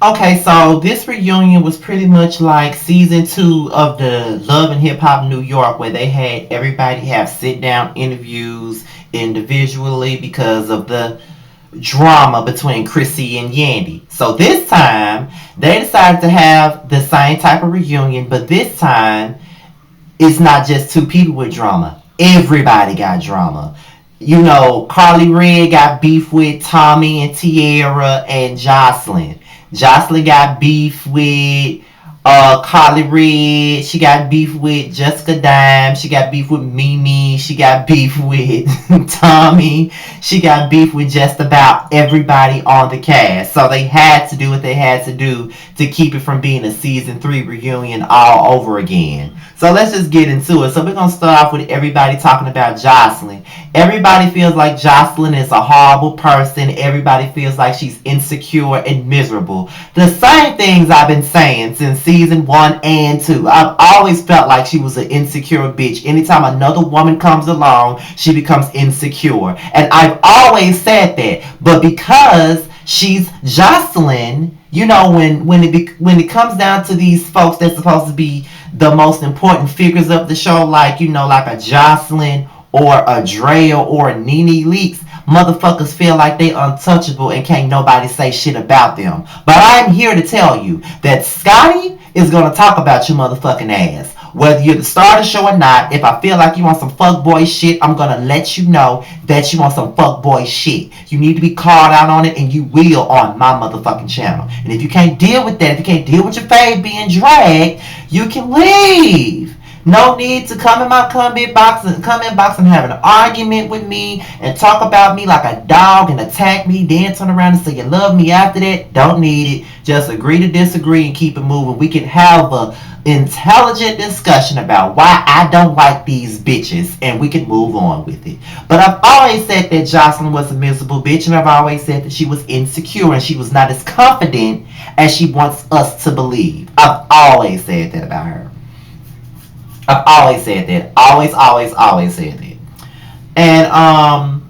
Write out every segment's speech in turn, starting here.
Okay, so this reunion was pretty much like season 2 of the Love and Hip Hop New York, where they had everybody have sit down interviews individually because of the drama between Chrissy and Yandy. So this time they decided to have the same type of reunion, but this time it's not just two people with drama. Everybody got drama. You know, Carly Red got beef with Tommy and Tierra and Jocelyn. Jocelyn got beef with Carly Red. She got beef with Jessica Dime. She got beef with Mimi. She got beef with Tommy. She got beef with just about everybody on the cast. So they had to do what they had to do to keep it from being a season 3 reunion all over again. So let's just get into it. So we're gonna start off with everybody talking about Jocelyn. Everybody feels like Jocelyn is a horrible person. Everybody feels like she's insecure and miserable. The same things I've been saying since season 1 and 2. I've always felt like she was an insecure bitch. Anytime another woman comes along, she becomes insecure. And I've always said that. But because she's Jocelyn, you know, when it comes down to these folks that's supposed to be the most important figures of the show, like, you know, like a Jocelyn or a Drea or a Nene Leakes, motherfuckers feel like they untouchable and can't nobody say shit about them. But I'm here to tell you that Scotty is gonna talk about your motherfucking ass. Whether you're the star of the show or not, if I feel like you want some fuckboy shit, I'm gonna let you know that you want some fuckboy shit. You need to be called out on it, and you will on my motherfucking channel. And if you can't deal with that, if you can't deal with your fave being dragged, you can leave. No need to come in my comment box and have an argument with me and talk about me like a dog and attack me, then turn around and say you love me after that. Don't need it. Just agree to disagree and keep it moving. We can have a intelligent discussion about why I don't like these bitches, and we can move on with it. But I've always said that Jocelyn was a miserable bitch, and I've always said that she was insecure and she was not as confident as she wants us to believe. I've always said that about her. I've always said that. Always said that. And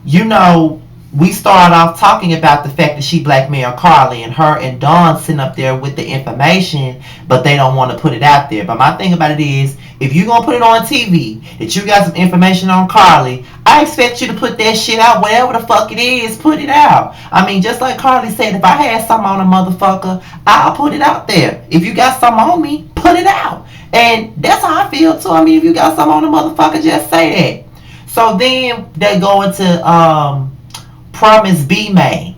you know, we started off talking about the fact that she blackmailed Carly, and her and Dawn sitting up there with the information, but they don't want to put it out there. But my thing about it is, if you're gonna put it on TV that you got some information on Carly, I expect you to put that shit out. Whatever the fuck it is, put it out. I mean, just like Carly said, if I had something on a motherfucker, I'll put it out there. If you got something on me, put it out. And that's how I feel too. I mean, if you got something on a motherfucker, just say that. So then they go into Promise B May.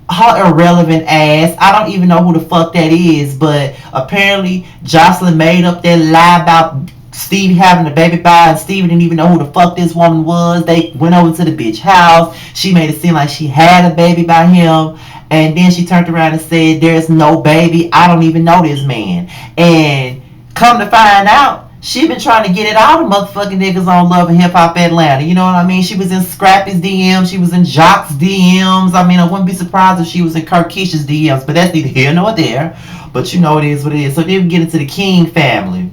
Her irrelevant ass. I don't even know who the fuck that is, but apparently Jocelyn made up that lie about Stevie having a baby by, and Stevie didn't even know who the fuck this woman was. They went over to the bitch house. She made it seem like she had a baby by him. And then she turned around and said, there's no baby. I don't even know this man. And come to find out, she been trying to get it all the motherfucking niggas on Love and Hip Hop Atlanta. You know what I mean? She was in Scrappy's DMs. She was in Jock's DMs. I mean, I wouldn't be surprised if she was in Kirkish's DMs. But that's neither here nor there. But you know it is what it is. So then we get into the King family.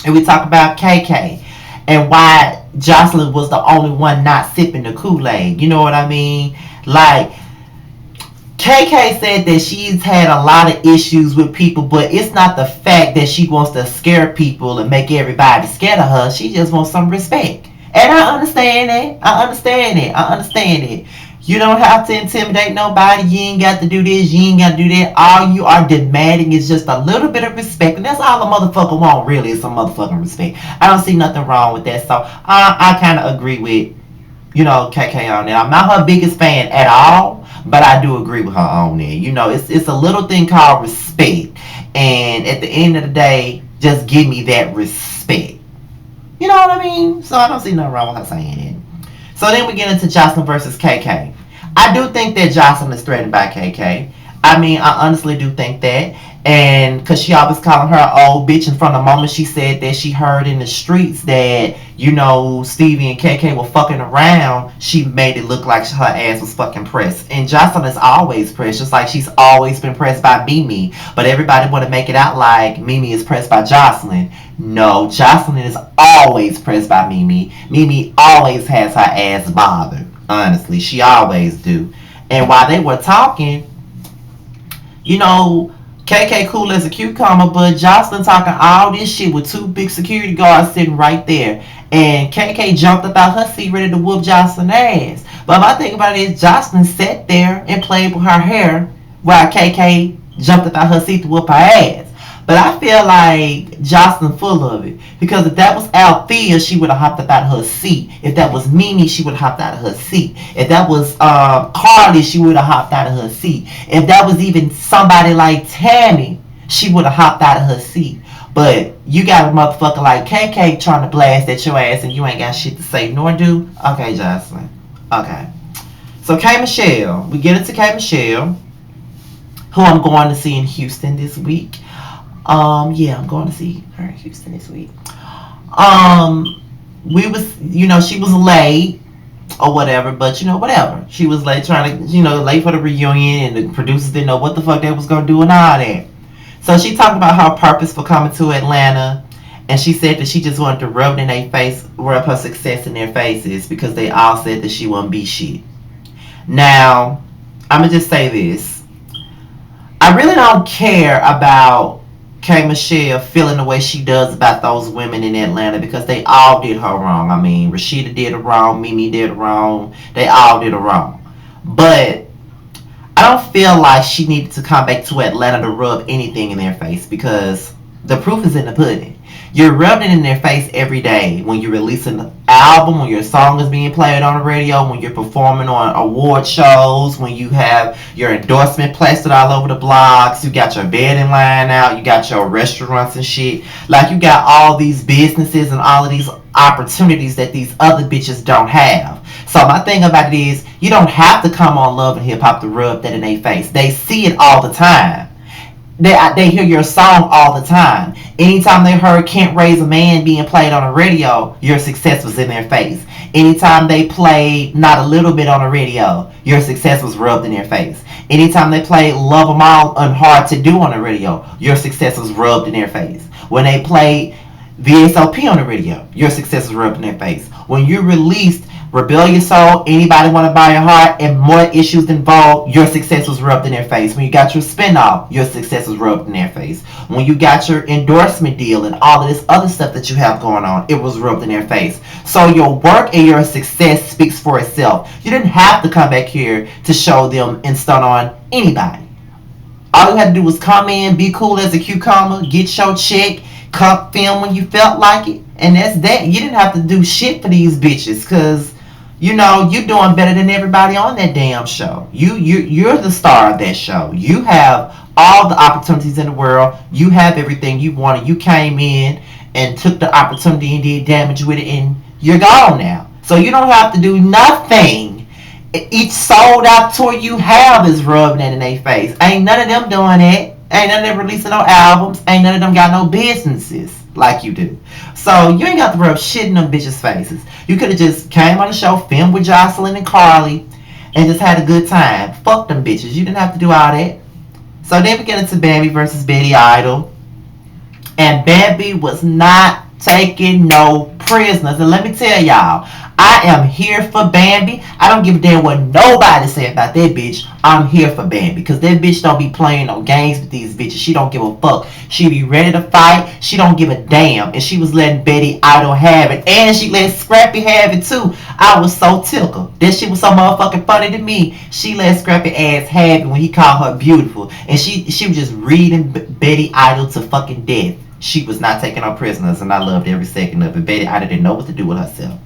And we talk about KK. And why Jocelyn was the only one not sipping the Kool-Aid. You know what I mean? Like, KK said that she's had a lot of issues with people, but it's not the fact that she wants to scare people and make everybody scared of her. She just wants some respect. And I understand that. I understand it. You don't have to intimidate nobody. You ain't got to do this. You ain't got to do that. All you are demanding is just a little bit of respect. And that's all a motherfucker want, really, is some motherfucking respect. I don't see nothing wrong with that. So I kind of agree with, you know, KK on that. I'm not her biggest fan at all, but I do agree with her on there. You know, it's a little thing called respect. And at the end of the day, just give me that respect. You know what I mean? So I don't see nothing wrong with her saying it. So then we get into Jocelyn versus KK. I do think that Jocelyn is threatened by KK. I mean, I honestly do think that. And because she always calling her an old bitch, and from the moment she said that she heard in the streets that, you know, Stevie and KK were fucking around, she made it look like her ass was fucking pressed. And Jocelyn is always pressed, just like she's always been pressed by Mimi. But everybody want to make it out like Mimi is pressed by Jocelyn. No, Jocelyn is always pressed by Mimi. Mimi always has her ass bothered. Honestly, she always do. And while they were talking, You know, KK cool as a cucumber, but Jocelyn talking all this shit with two big security guards sitting right there. And KK jumped up out her seat ready to whoop Jocelyn ass. But my thing about it is Jocelyn sat there and played with her hair while KK jumped up out her seat to whoop her ass. But I feel like Jocelyn full of it. Because if that was Althea, she would have hopped up out of her seat. If that was Mimi, she would have hopped out of her seat. If that was Carly, she would have hopped out of her seat. If that was even somebody like Tammy, she would have hopped out of her seat. But you got a motherfucker like KK trying to blast at your ass and you ain't got shit to say nor do. Okay, Jocelyn. Okay. So K Michelle. We get into K Michelle, who I'm going to see in Houston this week. Yeah, I'm going to see her in Houston this week. We was, she was late or whatever, but whatever. She was late trying to, late for the reunion, and the producers didn't know what the fuck they was gonna do and all that. So she talked about her purpose for coming to Atlanta, and she said that she just wanted to rub in their face, rub her success in their faces because they all said that she wouldn't be shit. Now, I'm gonna just say this: I really don't care about K Michelle feeling the way she does about those women in Atlanta because they all did her wrong. I mean, Rashida did her wrong, Mimi did her wrong, they all did her wrong. But I don't feel like she needed to come back to Atlanta to rub anything in their face because the proof is in the pudding. You're rubbing it in their face every day when you're releasing an album, when your song is being played on the radio, when you're performing on award shows, when you have your endorsement plastered all over the blogs, you got your bedding line out, you got your restaurants and shit. Like you got all these businesses and all of these opportunities that these other bitches don't have. So my thing about it is you don't have to come on Love and Hip Hop to rub that in their face. They see it all the time. They hear your song all the time. Anytime they heard Can't Raise a Man being played on the radio, your success was in their face. Anytime they played Not a Little Bit on the radio, your success was rubbed in their face. Anytime they played Love 'Em All and Hard to Do on the radio, your success was rubbed in their face. When they played VSOP on the radio, your success was rubbed in their face. When you released Rebellious Soul, Anybody Wanna Buy Your Heart, and More Issues Involved, your success was rubbed in their face. When you got your spinoff, your success was rubbed in their face. When you got your endorsement deal and all of this other stuff that you have going on, it was rubbed in their face. So your work and your success speaks for itself. You didn't have to come back here to show them and stun on anybody. All you had to do was come in, be cool as a cucumber, get your check, come film when you felt like it, and that's that. You didn't have to do shit for these bitches because you're doing better than everybody on that damn show. You're the star of that show. You have all the opportunities in the world. You have everything you wanted. You came in and took the opportunity and did damage with it, and you're gone now. So you don't have to do nothing. Each sold out tour you have is rubbing it in their face. Ain't none of them doing it. Ain't none of them releasing no albums. Ain't none of them got no businesses like you do. So you ain't got to rub shit in them bitches' faces. You could have just came on the show, filmed with Jocelyn and Carly, and just had a good time. Fuck them bitches. You didn't have to do all that. So then we get into Bambi versus Betty Idol. And Bambi was not taking no prisoners. And let me tell y'all, I am here for Bambi. I don't give a damn what nobody say about that bitch. I'm here for Bambi. Because that bitch don't be playing no games with these bitches. She don't give a fuck. She be ready to fight. She don't give a damn. And she was letting Betty Idol have it. And she let Scrappy have it too. I was so tickled. That shit was so motherfucking funny to me. She let Scrappy ass have it when he called her beautiful. And she was just reading Betty Idol to fucking death. She was not taking no prisoners. And I loved every second of it. Betty Idol didn't know what to do with herself.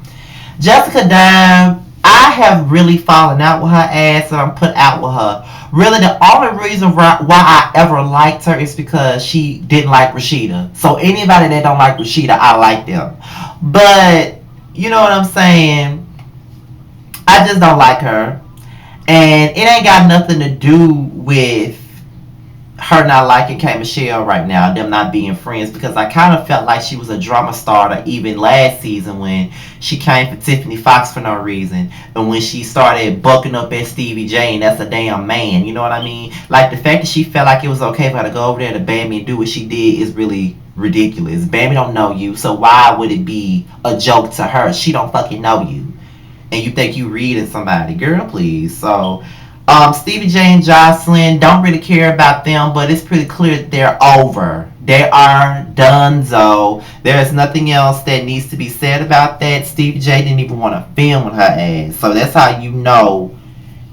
Jessica Dime, I have really fallen out with her ass and I'm put out with her. Really, the only reason why I ever liked her is because she didn't like Rashida. So anybody that don't like Rashida, I like them. But, you know what I'm saying? I just don't like her. And it ain't got nothing to do with her not liking K Michelle right now, them not being friends, because I kind of felt like she was a drama starter even last season when she came for Tiffany Fox for no reason, and when she started bucking up at Stevie J, and that's a damn man, you know what I mean? Like the fact that she felt like it was okay for her to go over there to Bambi and do what she did is really ridiculous. Bambi don't know you, so why would it be a joke to her? She don't fucking know you, and you think you reading somebody, girl, please. So Stevie J and Jocelyn, don't really care about them, but it's pretty clear that they're over. They are donezo. There is nothing else that needs to be said about that. Stevie J didn't even want to film with her ass. So that's how you know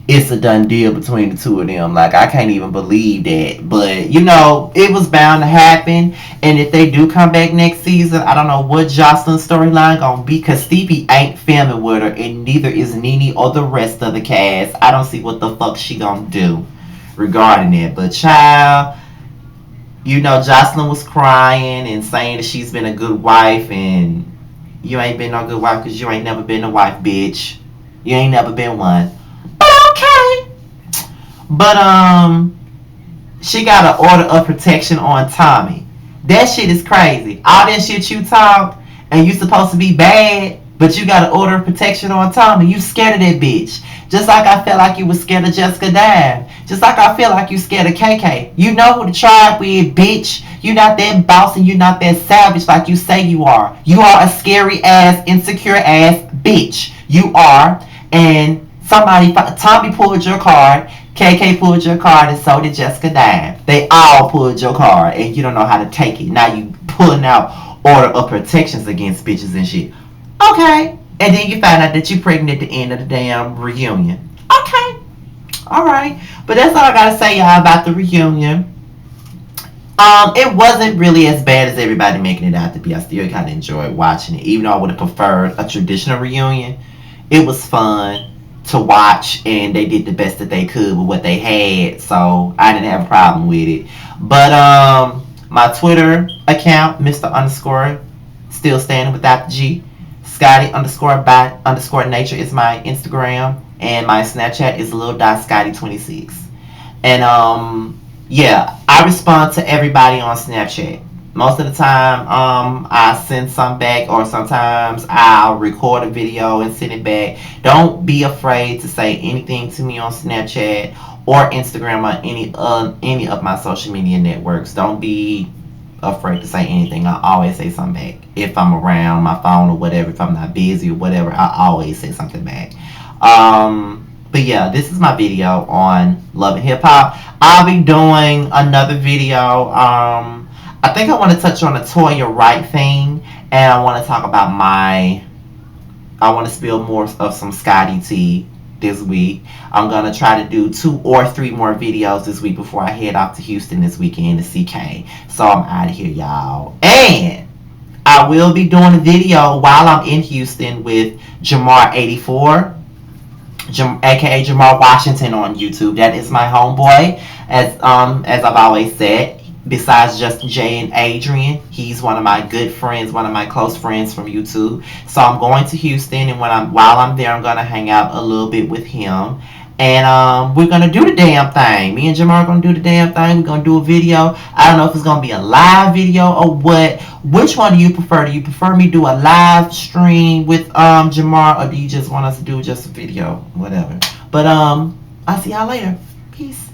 it's a done deal between the two of them. Like, I can't even believe that. But, you know, it was bound to happen. And if they do come back next season, I don't know what Jocelyn's storyline gonna be, because Stevie ain't filming with her, and neither is Nene or the rest of the cast. I don't see what the fuck she gonna do regarding it. But, child, you know, Jocelyn was crying and saying that she's been a good wife, and you ain't been no good wife because you ain't never been a wife, bitch. You ain't never been one. Okay. But she got an order of protection on Tommy. That shit is crazy. All that shit you talk and you supposed to be bad, but you got an order of protection on Tommy. You scared of that bitch. Just like I felt like you was scared of Jessica Dime. Just like I feel like you scared of KK. You know who to try with, bitch. You not that boss and you not that savage like you say you are. You are a scary ass, insecure ass bitch. You are. And Tommy pulled your card, KK pulled your card, and so did Jessica Dime. They all pulled your card, and you don't know how to take it. Now you pulling out order of protections against bitches and shit. Okay. And then you find out that you pregnant at the end of the damn reunion. Okay. Alright. But that's all I gotta say, y'all, about the reunion. It wasn't really as bad as everybody making it out to be. I still kind of enjoyed watching it, even though I would have preferred a traditional reunion. It was fun to watch, and they did the best that they could with what they had, so I didn't have a problem with it. But my Twitter account, Mr. Underscore, still standing without the G. Scotty underscore by underscore nature is my Instagram, and my Snapchat is little.scotty26. And yeah, I respond to everybody on Snapchat. Most of the time, I send some back, or sometimes I'll record a video and send it back. Don't be afraid to say anything to me on Snapchat or Instagram or any of my social media networks. Don't be afraid to say anything. I always say something back. If I'm around my phone or whatever, if I'm not busy or whatever, I always say something back. But yeah, this is my video on Love and Hip Hop. I'll be doing another video. I think I want to touch on the Toya Wright thing, and I want to talk about I want to spill more of some Scotty tea this week. I'm going to try to do 2 or 3 more videos this week before I head off to Houston this weekend to CK. So I'm out of here, y'all. And I will be doing a video while I'm in Houston with Jamar84, aka Jamar Washington on YouTube. That is my homeboy, as I've always said. Besides Justin J and Adrian, he's one of my good friends, one of my close friends from YouTube. So I'm going to Houston, and while I'm there, I'm gonna hang out a little bit with him, and we're gonna do the damn thing. Me and Jamar are gonna do the damn thing. We're gonna do a video. I don't know if it's gonna be a live video or what. Which one do you prefer? Do you prefer me do a live stream with Jamar, or do you just want us to do just a video, whatever? But I'll see y'all later. Peace.